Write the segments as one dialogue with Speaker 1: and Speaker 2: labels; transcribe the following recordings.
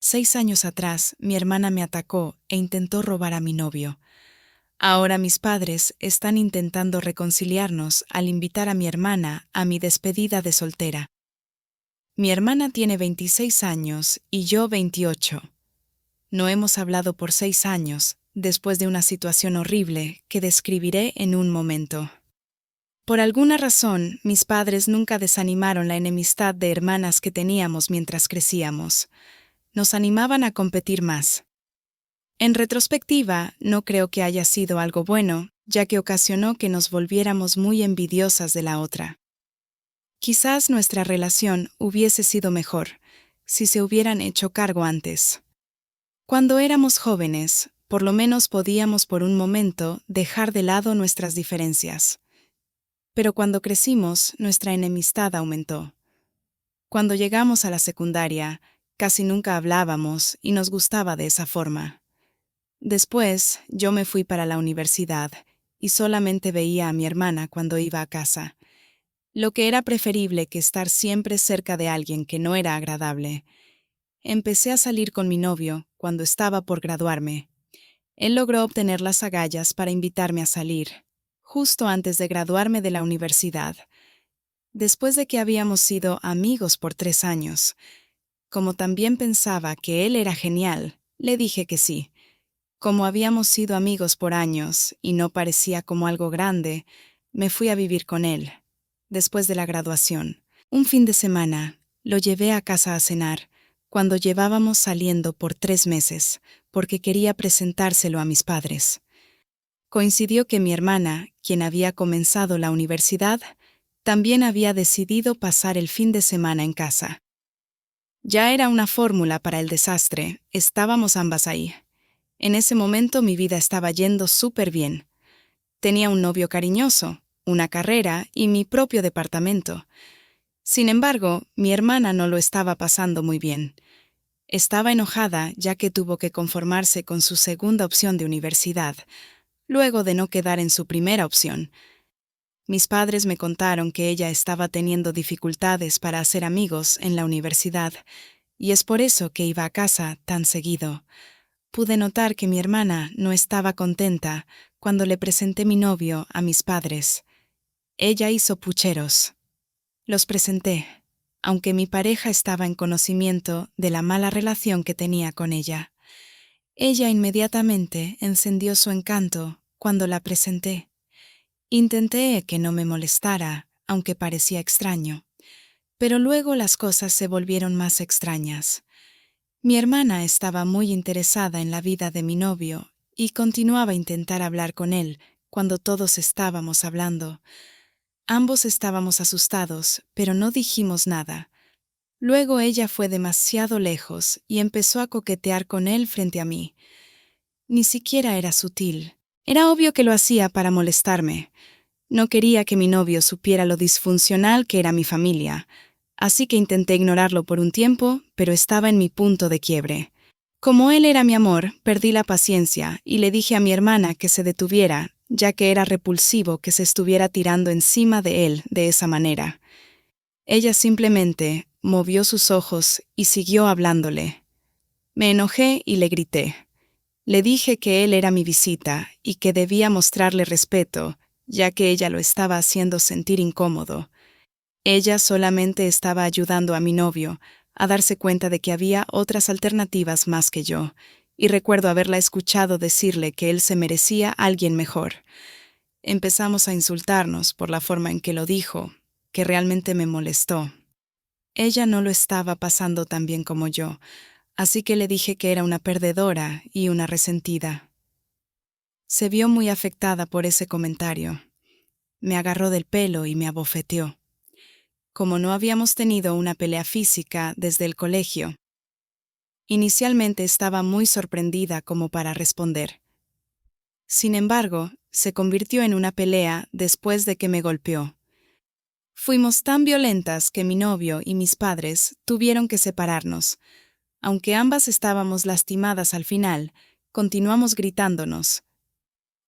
Speaker 1: 6 años atrás, mi hermana me atacó e intentó robar a mi novio. Ahora mis padres están intentando reconciliarnos al invitar a mi hermana a mi despedida de soltera. Mi hermana tiene 26 años y yo 28. No hemos hablado por 6 años, después de una situación horrible que describiré en un momento. Por alguna razón, mis padres nunca desanimaron la enemistad de hermanas que teníamos mientras crecíamos. Nos animaban a competir más. En retrospectiva, no creo que haya sido algo bueno, ya que ocasionó que nos volviéramos muy envidiosas de la otra. Quizás nuestra relación hubiese sido mejor si se hubieran hecho cargo antes. Cuando éramos jóvenes, por lo menos podíamos por un momento dejar de lado nuestras diferencias. Pero cuando crecimos, nuestra enemistad aumentó. Cuando llegamos a la secundaria, casi nunca hablábamos y nos gustaba de esa forma. Después, yo me fui para la universidad y solamente veía a mi hermana cuando iba a casa, lo que era preferible que estar siempre cerca de alguien que no era agradable. Empecé a salir con mi novio cuando estaba por graduarme. Él logró obtener las agallas para invitarme a salir, justo antes de graduarme de la universidad, después de que habíamos sido amigos por 3 años. Como también pensaba que él era genial, le dije que sí. Como habíamos sido amigos por años y no parecía como algo grande, me fui a vivir con él. Después de la graduación, un fin de semana, lo llevé a casa a cenar, cuando llevábamos saliendo por 3 meses, porque quería presentárselo a mis padres. Coincidió que mi hermana, quien había comenzado la universidad, también había decidido pasar el fin de semana en casa. Ya era una fórmula para el desastre, estábamos ambas ahí. En ese momento mi vida estaba yendo súper bien. Tenía un novio cariñoso, una carrera y mi propio departamento. Sin embargo, mi hermana no lo estaba pasando muy bien. Estaba enojada ya que tuvo que conformarse con su segunda opción de universidad, luego de no quedar en su primera opción. Mis padres me contaron que ella estaba teniendo dificultades para hacer amigos en la universidad, y es por eso que iba a casa tan seguido. Pude notar que mi hermana no estaba contenta cuando le presenté mi novio a mis padres. Ella hizo pucheros. Los presenté, aunque mi pareja estaba en conocimiento de la mala relación que tenía con ella. Ella inmediatamente encendió su encanto cuando la presenté. Intenté que no me molestara, aunque parecía extraño. Pero luego las cosas se volvieron más extrañas. Mi hermana estaba muy interesada en la vida de mi novio y continuaba a intentar hablar con él cuando todos estábamos hablando. Ambos estábamos asustados, pero no dijimos nada. Luego ella fue demasiado lejos y empezó a coquetear con él frente a mí. Ni siquiera era sutil. Era obvio que lo hacía para molestarme. No quería que mi novio supiera lo disfuncional que era mi familia, así que intenté ignorarlo por un tiempo, pero estaba en mi punto de quiebre. Como él era mi amor, perdí la paciencia y le dije a mi hermana que se detuviera, ya que era repulsivo que se estuviera tirando encima de él de esa manera. Ella simplemente movió sus ojos y siguió hablándole. Me enojé y le grité. Le dije que él era mi visita y que debía mostrarle respeto, ya que ella lo estaba haciendo sentir incómodo. Ella solamente estaba ayudando a mi novio a darse cuenta de que había otras alternativas más que yo, y recuerdo haberla escuchado decirle que él se merecía a alguien mejor. Empezamos a insultarnos por la forma en que lo dijo, que realmente me molestó. Ella no lo estaba pasando tan bien como yo, así que le dije que era una perdedora y una resentida. Se vio muy afectada por ese comentario. Me agarró del pelo y me abofeteó. Como no habíamos tenido una pelea física desde el colegio, inicialmente estaba muy sorprendida como para responder. Sin embargo, se convirtió en una pelea después de que me golpeó. Fuimos tan violentas que mi novio y mis padres tuvieron que separarnos. Aunque ambas estábamos lastimadas al final, continuamos gritándonos.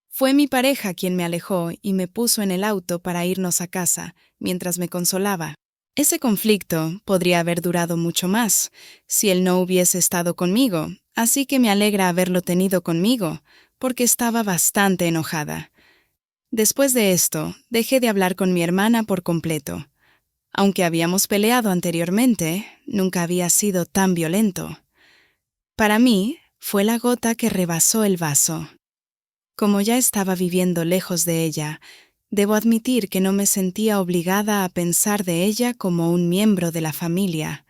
Speaker 1: Fue mi pareja quien me alejó y me puso en el auto para irnos a casa, mientras me consolaba. Ese conflicto podría haber durado mucho más si él no hubiese estado conmigo, así que me alegra haberlo tenido conmigo, porque estaba bastante enojada. Después de esto, dejé de hablar con mi hermana por completo. Aunque habíamos peleado anteriormente, nunca había sido tan violento. Para mí, fue la gota que rebasó el vaso. Como ya estaba viviendo lejos de ella, debo admitir que no me sentía obligada a pensar de ella como un miembro de la familia.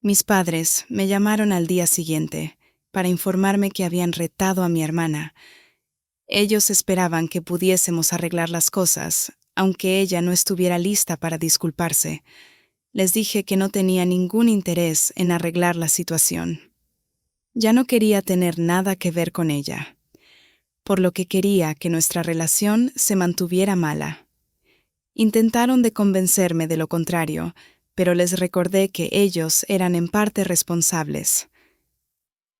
Speaker 1: Mis padres me llamaron al día siguiente para informarme que habían retado a mi hermana. Ellos esperaban que pudiésemos arreglar las cosas, aunque ella no estuviera lista para disculparse. Les dije que no tenía ningún interés en arreglar la situación. Ya no quería tener nada que ver con ella, por lo que quería que nuestra relación se mantuviera mala. Intentaron de convencerme de lo contrario, pero les recordé que ellos eran en parte responsables.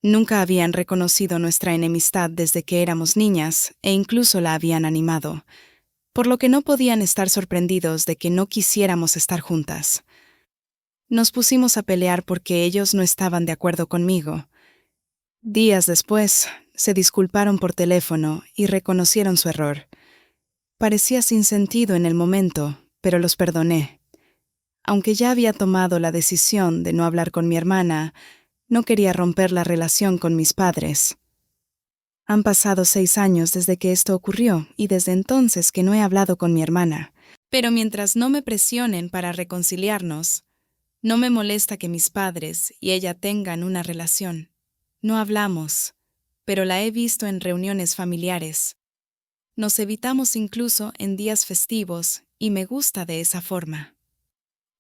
Speaker 1: Nunca habían reconocido nuestra enemistad desde que éramos niñas e incluso la habían animado, por lo que no podían estar sorprendidos de que no quisiéramos estar juntas. Nos pusimos a pelear porque ellos no estaban de acuerdo conmigo. Días después, se disculparon por teléfono y reconocieron su error. Parecía sin sentido en el momento, pero los perdoné. Aunque ya había tomado la decisión de no hablar con mi hermana, no quería romper la relación con mis padres. Han pasado 6 años desde que esto ocurrió y desde entonces que no he hablado con mi hermana. Pero mientras no me presionen para reconciliarnos, no me molesta que mis padres y ella tengan una relación. No hablamos, pero la he visto en reuniones familiares. Nos evitamos incluso en días festivos y me gusta de esa forma.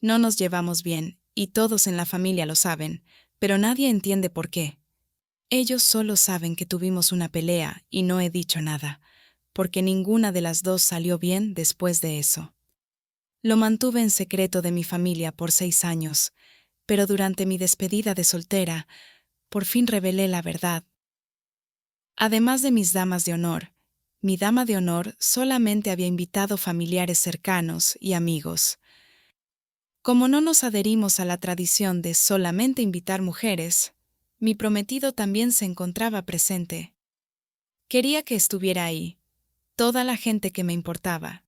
Speaker 1: No nos llevamos bien y todos en la familia lo saben, pero nadie entiende por qué. Ellos solo saben que tuvimos una pelea y no he dicho nada, porque ninguna de las dos salió bien después de eso. Lo mantuve en secreto de mi familia por 6 años, pero durante mi despedida de soltera, por fin revelé la verdad. Además de mis damas de honor, mi dama de honor solamente había invitado familiares cercanos y amigos. Como no nos adherimos a la tradición de solamente invitar mujeres, mi prometido también se encontraba presente. Quería que estuviera ahí, toda la gente que me importaba.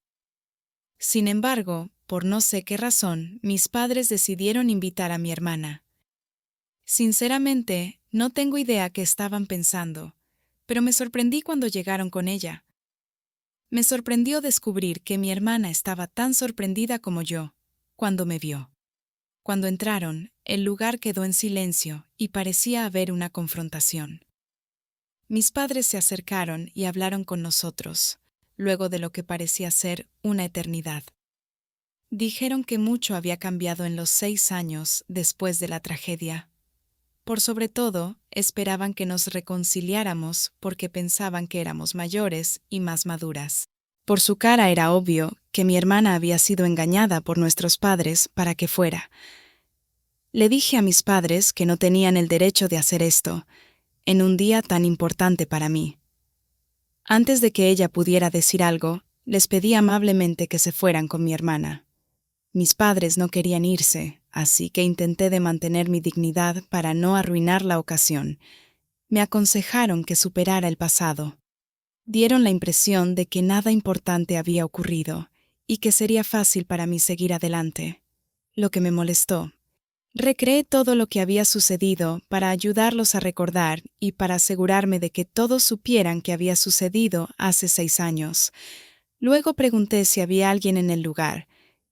Speaker 1: Sin embargo, por no sé qué razón, mis padres decidieron invitar a mi hermana. Sinceramente, no tengo idea qué estaban pensando, pero me sorprendí cuando llegaron con ella. Me sorprendió descubrir que mi hermana estaba tan sorprendida como yo, cuando me vio. Cuando entraron, el lugar quedó en silencio y parecía haber una confrontación. Mis padres se acercaron y hablaron con nosotros, luego de lo que parecía ser una eternidad. Dijeron que mucho había cambiado en los 6 años después de la tragedia. Por sobre todo, esperaban que nos reconciliáramos porque pensaban que éramos mayores y más maduras. Por su cara era obvio que mi hermana había sido engañada por nuestros padres para que fuera. Le dije a mis padres que no tenían el derecho de hacer esto, en un día tan importante para mí. Antes de que ella pudiera decir algo, les pedí amablemente que se fueran con mi hermana. Mis padres no querían irse, así que intenté de mantener mi dignidad para no arruinar la ocasión. Me aconsejaron que superara el pasado. Dieron la impresión de que nada importante había ocurrido y que sería fácil para mí seguir adelante. Lo que me molestó. Recreé todo lo que había sucedido para ayudarlos a recordar y para asegurarme de que todos supieran que había sucedido hace 6 años. Luego pregunté si había alguien en el lugar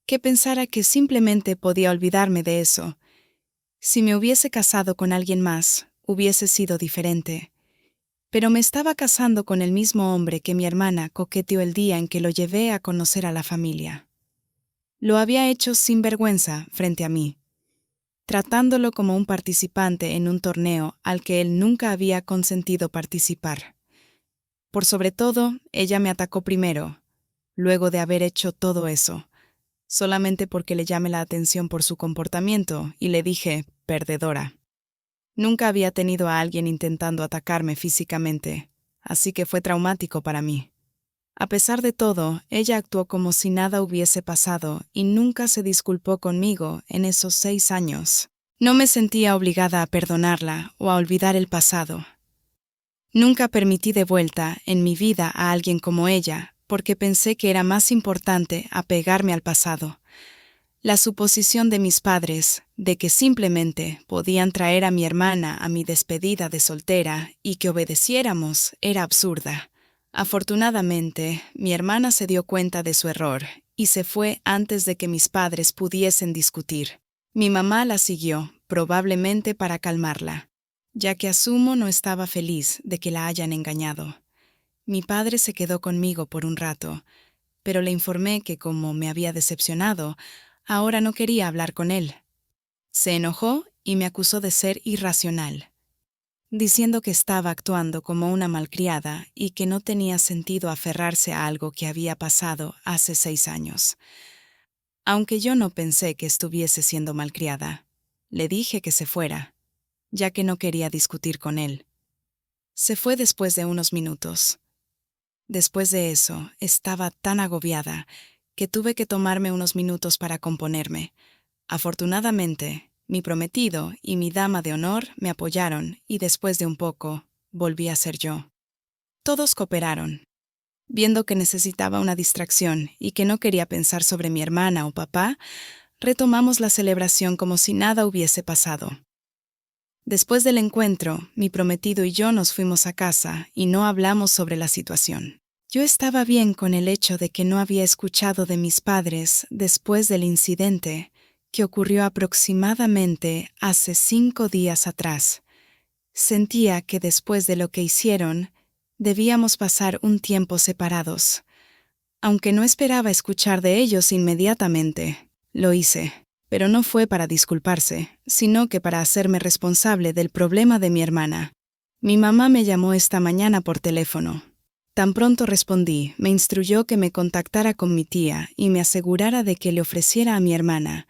Speaker 1: que pensara que simplemente podía olvidarme de eso. Si me hubiese casado con alguien más, hubiese sido diferente. Pero me estaba casando con el mismo hombre que mi hermana coqueteó el día en que lo llevé a conocer a la familia. Lo había hecho sin vergüenza frente a mí, tratándolo como un participante en un torneo al que él nunca había consentido participar. Por sobre todo, ella me atacó primero, luego de haber hecho todo eso, solamente porque le llamé la atención por su comportamiento y le dije, perdedora. Nunca había tenido a alguien intentando atacarme físicamente, así que fue traumático para mí. A pesar de todo, ella actuó como si nada hubiese pasado y nunca se disculpó conmigo en esos 6 años. No me sentía obligada a perdonarla o a olvidar el pasado. Nunca permití de vuelta en mi vida a alguien como ella, porque pensé que era más importante apegarme al pasado. La suposición de mis padres de que simplemente podían traer a mi hermana a mi despedida de soltera y que obedeciéramos era absurda. Afortunadamente, mi hermana se dio cuenta de su error y se fue antes de que mis padres pudiesen discutir. Mi mamá la siguió, probablemente para calmarla, ya que asumo no estaba feliz de que la hayan engañado. Mi padre se quedó conmigo por un rato, pero le informé que como me había decepcionado, ahora no quería hablar con él. Se enojó y me acusó de ser irracional, diciendo que estaba actuando como una malcriada y que no tenía sentido aferrarse a algo que había pasado hace 6 años. Aunque yo no pensé que estuviese siendo malcriada, le dije que se fuera, ya que no quería discutir con él. Se fue después de unos minutos. Después de eso, estaba tan agobiada que tuve que tomarme unos minutos para componerme. Afortunadamente, mi prometido y mi dama de honor me apoyaron y después de un poco, volví a ser yo. Todos cooperaron. Viendo que necesitaba una distracción y que no quería pensar sobre mi hermana o papá, retomamos la celebración como si nada hubiese pasado. Después del encuentro, mi prometido y yo nos fuimos a casa y no hablamos sobre la situación. Yo estaba bien con el hecho de que no había escuchado de mis padres después del incidente que ocurrió aproximadamente hace 5 días atrás. Sentía que después de lo que hicieron, debíamos pasar un tiempo separados. Aunque no esperaba escuchar de ellos inmediatamente, lo hice. Pero no fue para disculparse, sino que para hacerme responsable del problema de mi hermana. Mi mamá me llamó esta mañana por teléfono. Tan pronto respondí, me instruyó que me contactara con mi tía y me asegurara de que le ofreciera a mi hermana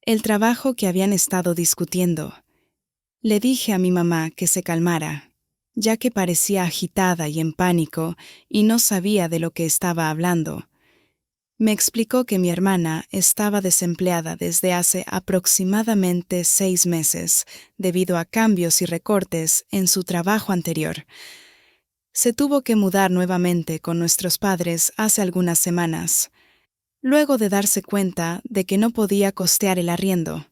Speaker 1: el trabajo que habían estado discutiendo. Le dije a mi mamá que se calmara, ya que parecía agitada y en pánico y no sabía de lo que estaba hablando. Me explicó que mi hermana estaba desempleada desde hace aproximadamente 6 meses, debido a cambios y recortes en su trabajo anterior. Se tuvo que mudar nuevamente con nuestros padres hace algunas semanas, luego de darse cuenta de que no podía costear el arriendo.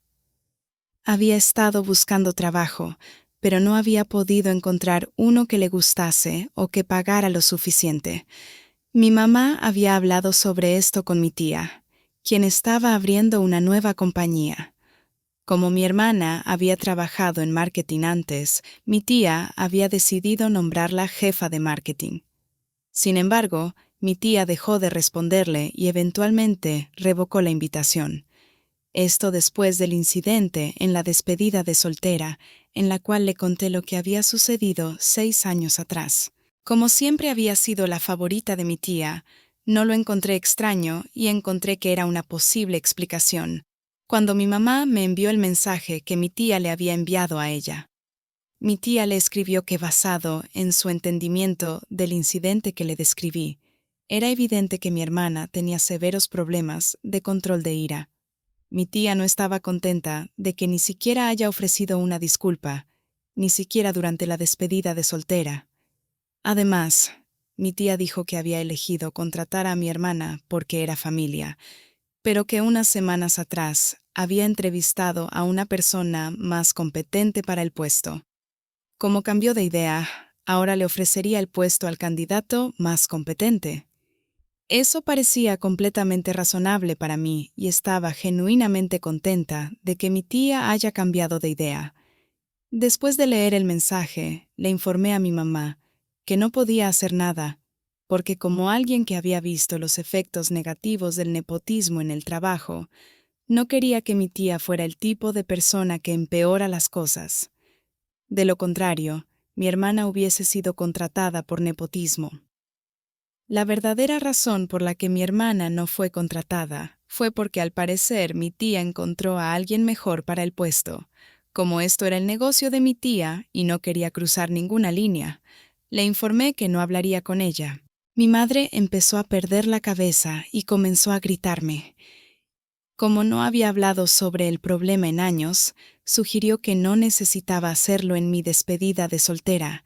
Speaker 1: Había estado buscando trabajo, pero no había podido encontrar uno que le gustase o que pagara lo suficiente. Mi mamá había hablado sobre esto con mi tía, quien estaba abriendo una nueva compañía. Como mi hermana había trabajado en marketing antes, mi tía había decidido nombrarla jefa de marketing. Sin embargo, mi tía dejó de responderle y eventualmente revocó la invitación. Esto después del incidente en la despedida de soltera, en la cual le conté lo que había sucedido 6 años atrás. Como siempre había sido la favorita de mi tía, no lo encontré extraño y encontré que era una posible explicación, cuando mi mamá me envió el mensaje que mi tía le había enviado a ella. Mi tía le escribió que basado en su entendimiento del incidente que le describí, era evidente que mi hermana tenía severos problemas de control de ira. Mi tía no estaba contenta de que ni siquiera haya ofrecido una disculpa, ni siquiera durante la despedida de soltera. Además, mi tía dijo que había elegido contratar a mi hermana porque era familia, pero que unas semanas atrás había entrevistado a una persona más competente para el puesto. Como cambió de idea, ahora le ofrecería el puesto al candidato más competente. Eso parecía completamente razonable para mí y estaba genuinamente contenta de que mi tía haya cambiado de idea. Después de leer el mensaje, le informé a mi mamá que no podía hacer nada, porque como alguien que había visto los efectos negativos del nepotismo en el trabajo, no quería que mi tía fuera el tipo de persona que empeora las cosas. De lo contrario, mi hermana hubiese sido contratada por nepotismo. La verdadera razón por la que mi hermana no fue contratada fue porque al parecer mi tía encontró a alguien mejor para el puesto. Como esto era el negocio de mi tía y no quería cruzar ninguna línea, le informé que no hablaría con ella. Mi madre empezó a perder la cabeza y comenzó a gritarme. Como no había hablado sobre el problema en años, sugirió que no necesitaba hacerlo en mi despedida de soltera,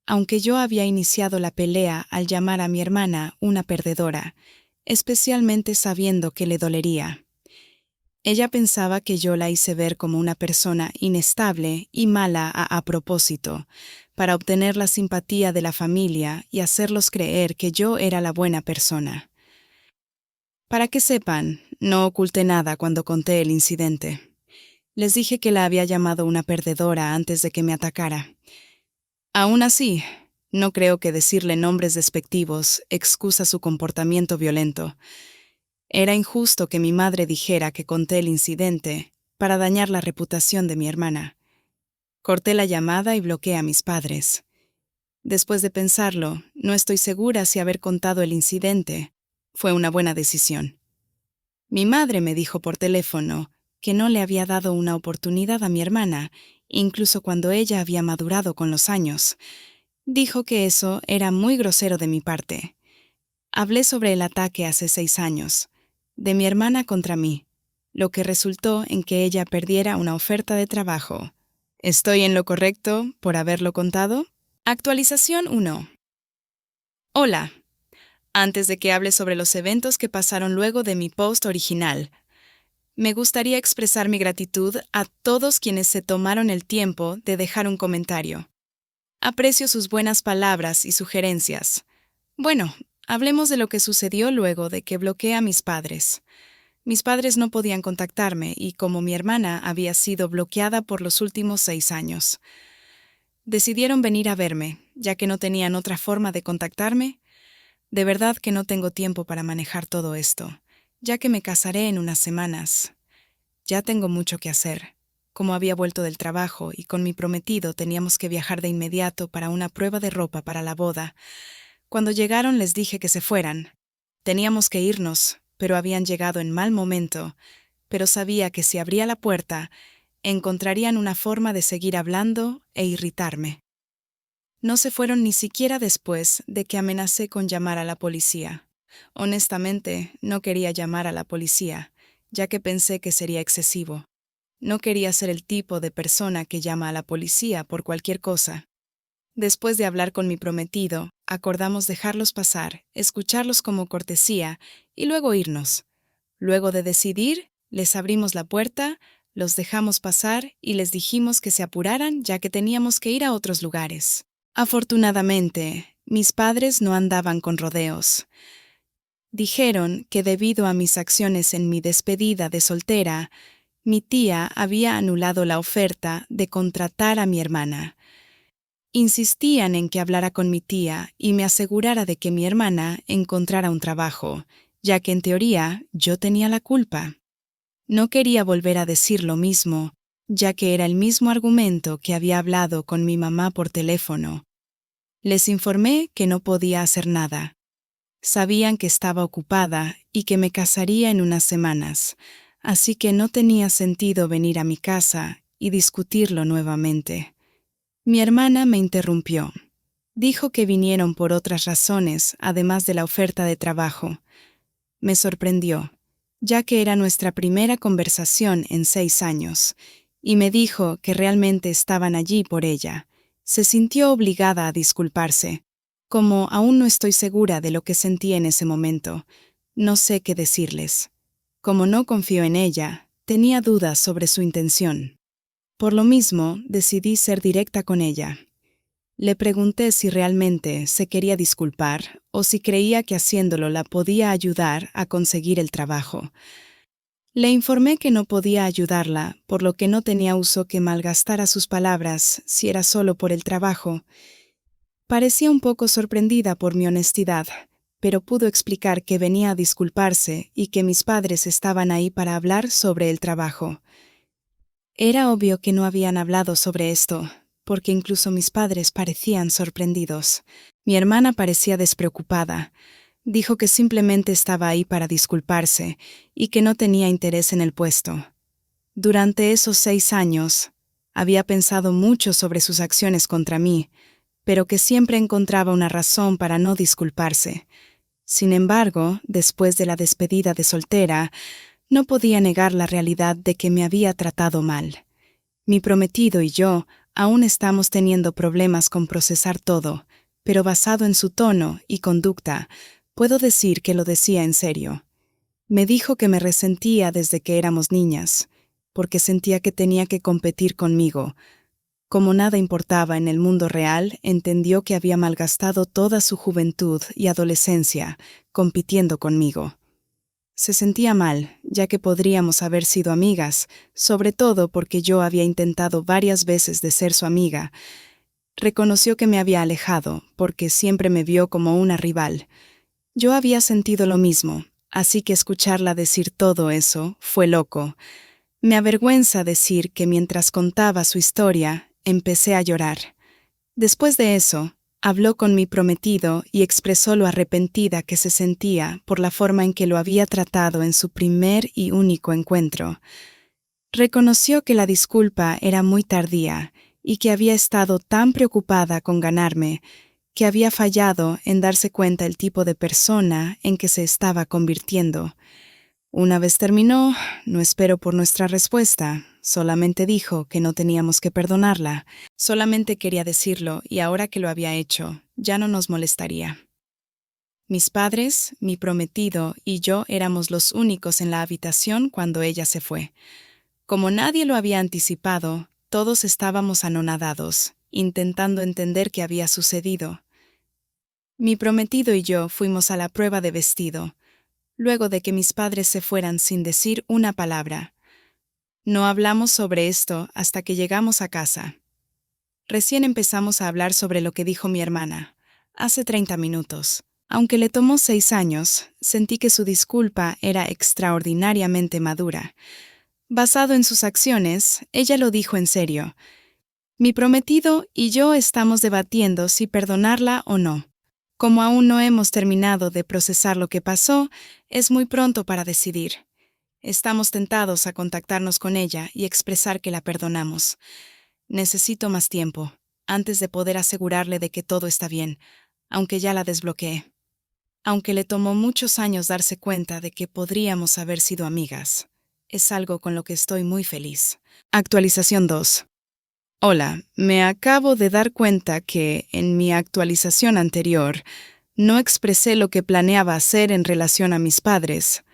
Speaker 1: aunque yo había iniciado la pelea al llamar a mi hermana una perdedora, especialmente sabiendo que le dolería. Ella pensaba que yo la hice ver como una persona inestable y mala a propósito, para obtener la simpatía de la familia y hacerlos creer que yo era la buena persona. Para que sepan, no oculté nada cuando conté el incidente. Les dije que la había llamado una perdedora antes de que me atacara. Aún así, no creo que decirle nombres despectivos excusa su comportamiento violento. Era injusto que mi madre dijera que conté el incidente para dañar la reputación de mi hermana. Corté la llamada y bloqueé a mis padres. Después de pensarlo, no estoy segura si haber contado el incidente fue una buena decisión. Mi madre me dijo por teléfono que no le había dado una oportunidad a mi hermana, incluso cuando ella había madurado con los años. Dijo que eso era muy grosero de mi parte. Hablé sobre el ataque hace 6 años, de mi hermana contra mí, lo que resultó en que ella perdiera una oferta de trabajo. ¿Estoy en lo correcto por haberlo contado? Actualización 1. Hola. Antes de que hable sobre los eventos que pasaron luego de mi post original, me gustaría expresar mi gratitud a todos quienes se tomaron el tiempo de dejar un comentario. Aprecio sus buenas palabras y sugerencias. Bueno, hablemos de lo que sucedió luego de que bloqueé a mis padres. Mis padres no podían contactarme y como mi hermana había sido bloqueada por los últimos 6 años. Decidieron venir a verme, ya que no tenían otra forma de contactarme. De verdad que no tengo tiempo para manejar todo esto, ya que me casaré en unas semanas. Ya tengo mucho que hacer. Como había vuelto del trabajo y con mi prometido teníamos que viajar de inmediato para una prueba de ropa para la boda. Cuando llegaron les dije que se fueran. Teníamos que irnos, pero habían llegado en mal momento, pero sabía que si abría la puerta, encontrarían una forma de seguir hablando e irritarme. No se fueron ni siquiera después de que amenacé con llamar a la policía. Honestamente, no quería llamar a la policía, ya que pensé que sería excesivo. No quería ser el tipo de persona que llama a la policía por cualquier cosa. Después de hablar con mi prometido, acordamos dejarlos pasar, escucharlos como cortesía y luego irnos. Luego de decidir, les abrimos la puerta, los dejamos pasar y les dijimos que se apuraran ya que teníamos que ir a otros lugares. Afortunadamente, mis padres no andaban con rodeos. Dijeron que debido a mis acciones en mi despedida de soltera, mi tía había anulado la oferta de contratar a mi hermana. Insistían en que hablara con mi tía y me asegurara de que mi hermana encontrara un trabajo, ya que en teoría yo tenía la culpa. No quería volver a decir lo mismo, ya que era el mismo argumento que había hablado con mi mamá por teléfono. Les informé que no podía hacer nada. Sabían que estaba ocupada y que me casaría en unas semanas, así que no tenía sentido venir a mi casa y discutirlo nuevamente. Mi hermana me interrumpió. Dijo que vinieron por otras razones, además de la oferta de trabajo. Me sorprendió, ya que era nuestra primera conversación en 6 años, y me dijo que realmente estaban allí por ella. Se sintió obligada a disculparse. Como aún no estoy segura de lo que sentí en ese momento, no sé qué decirles. Como no confío en ella, tenía dudas sobre su intención. Por lo mismo, decidí ser directa con ella. Le pregunté si realmente se quería disculpar o si creía que haciéndolo la podía ayudar a conseguir el trabajo. Le informé que no podía ayudarla, por lo que no tenía uso que malgastara sus palabras si era solo por el trabajo. Parecía un poco sorprendida por mi honestidad, pero pudo explicar que venía a disculparse y que mis padres estaban ahí para hablar sobre el trabajo. Era obvio que no habían hablado sobre esto, porque incluso mis padres parecían sorprendidos. Mi hermana parecía despreocupada. Dijo que simplemente estaba ahí para disculparse y que no tenía interés en el puesto. Durante esos 6 años, había pensado mucho sobre sus acciones contra mí, pero que siempre encontraba una razón para no disculparse. Sin embargo, después de la despedida de soltera, no podía negar la realidad de que me había tratado mal. Mi prometido y yo aún estamos teniendo problemas con procesar todo, pero basado en su tono y conducta, puedo decir que lo decía en serio. Me dijo que me resentía desde que éramos niñas, porque sentía que tenía que competir conmigo. Como nada importaba en el mundo real, entendió que había malgastado toda su juventud y adolescencia compitiendo conmigo. Se sentía mal, ya que podríamos haber sido amigas, sobre todo porque yo había intentado varias veces de ser su amiga. Reconoció que me había alejado, porque siempre me vio como una rival. Yo había sentido lo mismo, así que escucharla decir todo eso fue loco. Me avergüenza decir que mientras contaba su historia, empecé a llorar. Después de eso, habló con mi prometido y expresó lo arrepentida que se sentía por la forma en que lo había tratado en su primer y único encuentro. Reconoció que la disculpa era muy tardía y que había estado tan preocupada con ganarme que había fallado en darse cuenta el tipo de persona en que se estaba convirtiendo. Una vez terminó, no esperó por nuestra respuesta, solamente dijo que no teníamos que perdonarla. Solamente quería decirlo y ahora que lo había hecho, ya no nos molestaría. Mis padres, mi prometido y yo éramos los únicos en la habitación cuando ella se fue. Como nadie lo había anticipado, todos estábamos anonadados, intentando entender qué había sucedido. Mi prometido y yo fuimos a la prueba de vestido, luego de que mis padres se fueran sin decir una palabra. No hablamos sobre esto hasta que llegamos a casa. Recién empezamos a hablar sobre lo que dijo mi hermana, hace 30 minutos. Aunque le tomó 6 años, sentí que su disculpa era extraordinariamente madura. Basado en sus acciones, ella lo dijo en serio. Mi prometido y yo estamos debatiendo si perdonarla o no. Como aún no hemos terminado de procesar lo que pasó, es muy pronto para decidir. Estamos tentados a contactarnos con ella y expresar que la perdonamos. Necesito más tiempo, antes de poder asegurarle de que todo está bien, aunque ya la desbloqueé. Aunque le tomó muchos años darse cuenta de que podríamos haber sido amigas. Es algo con lo que estoy muy feliz. Actualización 2. Hola, me acabo de dar cuenta que, en mi actualización anterior, no expresé lo que planeaba hacer en relación a mis padres.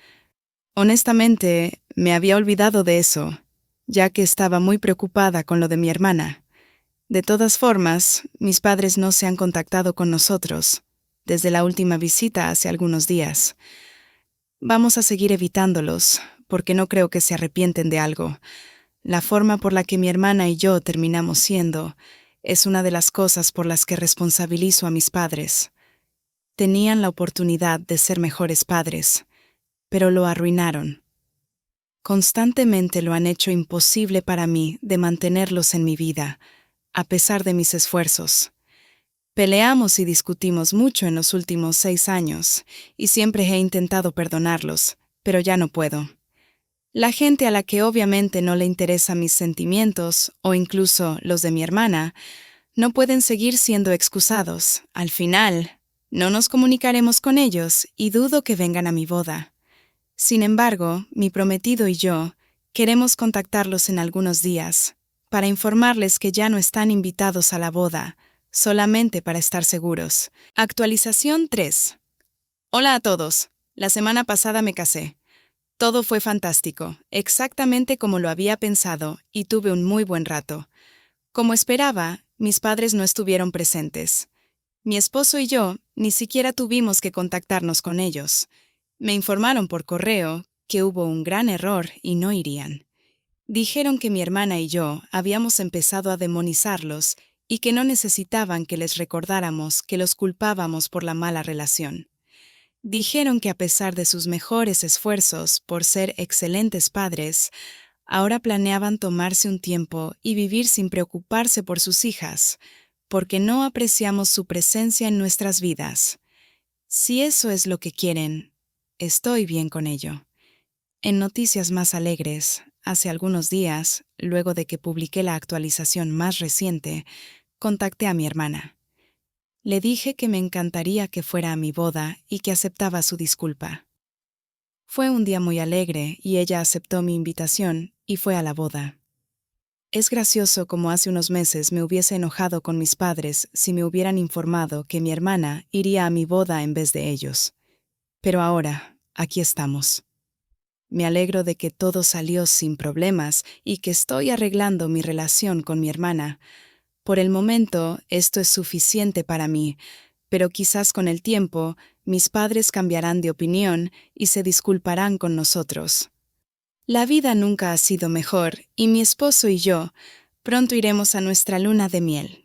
Speaker 1: Honestamente, me había olvidado de eso, ya que estaba muy preocupada con lo de mi hermana. De todas formas, mis padres no se han contactado con nosotros, desde la última visita hace algunos días. Vamos a seguir evitándolos, porque no creo que se arrepienten de algo. La forma por la que mi hermana y yo terminamos siendo es una de las cosas por las que responsabilizo a mis padres. Tenían la oportunidad de ser mejores padres, pero lo arruinaron. Constantemente lo han hecho imposible para mí de mantenerlos en mi vida, a pesar de mis esfuerzos. Peleamos y discutimos mucho en los últimos 6 años, y siempre he intentado perdonarlos, pero ya no puedo. La gente a la que obviamente no le interesan mis sentimientos, o incluso los de mi hermana, no pueden seguir siendo excusados. Al final, no nos comunicaremos con ellos y dudo que vengan a mi boda. Sin embargo, mi prometido y yo queremos contactarlos en algunos días, para informarles que ya no están invitados a la boda, solamente para estar seguros. Actualización 3. Hola a todos. La semana pasada me casé. Todo fue fantástico, exactamente como lo había pensado, y tuve un muy buen rato. Como esperaba, mis padres no estuvieron presentes. Mi esposo y yo ni siquiera tuvimos que contactarnos con ellos. Me informaron por correo que hubo un gran error y no irían. Dijeron que mi hermana y yo habíamos empezado a demonizarlos y que no necesitaban que les recordáramos que los culpábamos por la mala relación. Dijeron que a pesar de sus mejores esfuerzos por ser excelentes padres, ahora planeaban tomarse un tiempo y vivir sin preocuparse por sus hijas, porque no apreciamos su presencia en nuestras vidas. Si eso es lo que quieren, estoy bien con ello. En noticias más alegres, hace algunos días, luego de que publiqué la actualización más reciente, contacté a mi hermana. Le dije que me encantaría que fuera a mi boda y que aceptaba su disculpa. Fue un día muy alegre y ella aceptó mi invitación y fue a la boda. Es gracioso como hace unos meses me hubiese enojado con mis padres si me hubieran informado que mi hermana iría a mi boda en vez de ellos. Pero ahora, aquí estamos. Me alegro de que todo salió sin problemas y que estoy arreglando mi relación con mi hermana. Por el momento, esto es suficiente para mí, pero quizás con el tiempo, mis padres cambiarán de opinión y se disculparán con nosotros. La vida nunca ha sido mejor y mi esposo y yo pronto iremos a nuestra luna de miel.